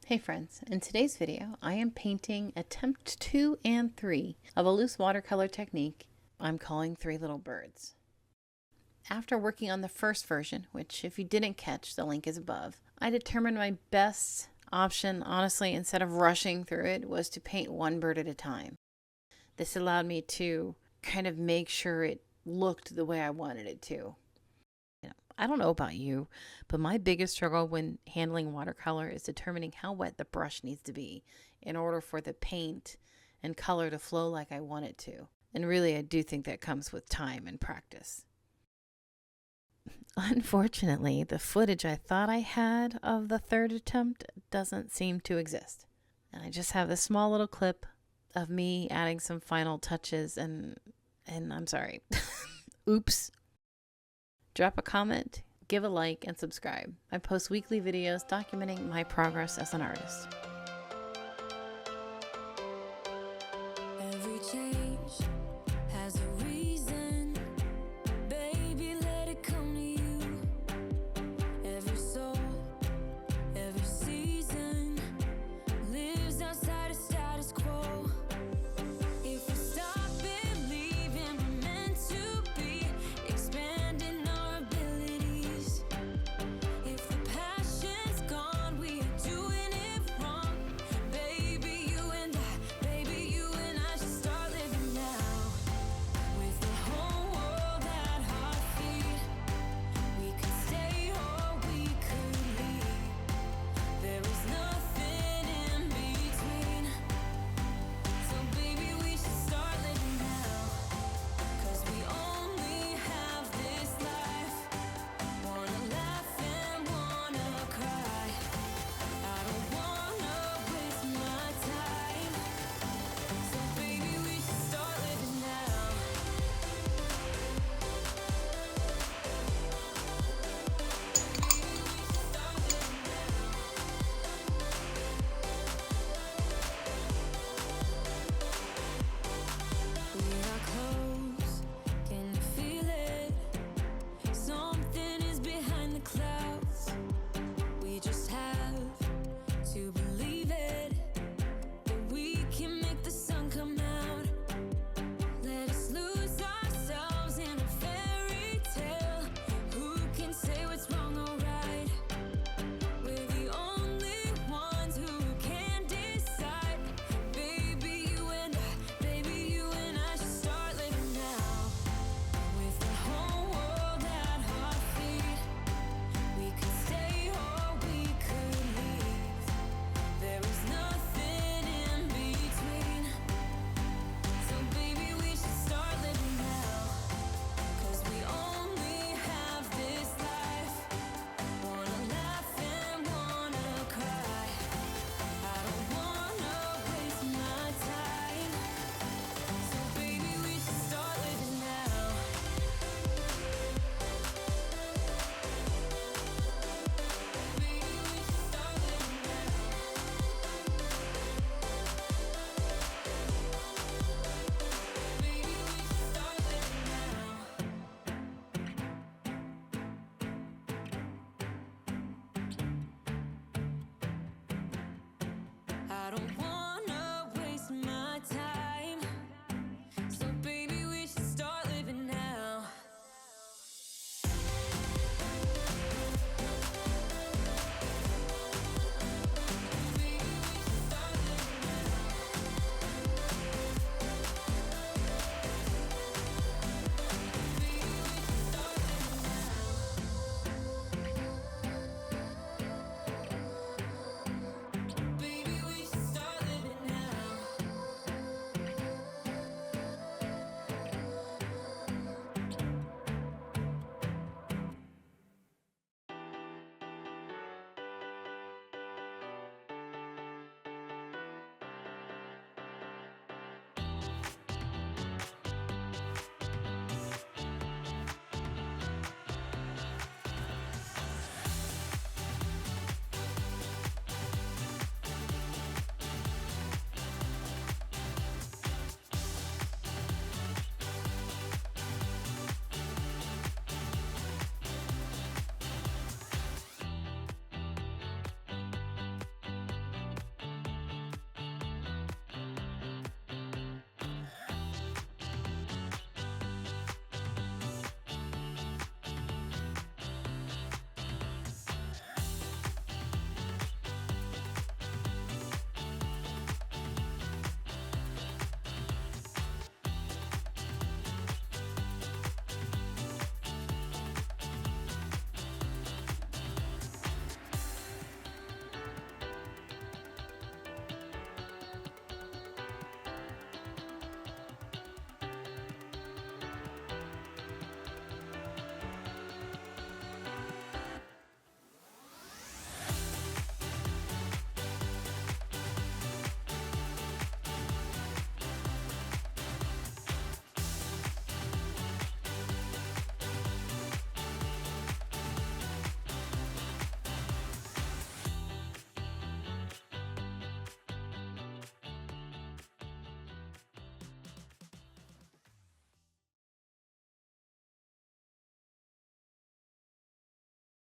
Hey friends, in today's video I am painting attempt 2 and 3 of a loose watercolor technique I'm calling Three Little Birds. After working on the first version, which if you didn't catch, the link is above, I determined my best option, honestly, instead of rushing through it, was to paint one bird at a time. This allowed me to kind of make sure it looked the way I wanted it to. I don't know about you, but my biggest struggle when handling watercolor is determining how wet the brush needs to be in order for the paint and color to flow like I want it to. And really, I do think that comes with time and practice. Unfortunately, the footage I thought I had of the third attempt doesn't seem to exist. And I just have this small little clip of me adding some final touches and I'm sorry. Oops. Drop a comment, give a like, and subscribe. I post weekly videos documenting my progress as an artist. Every change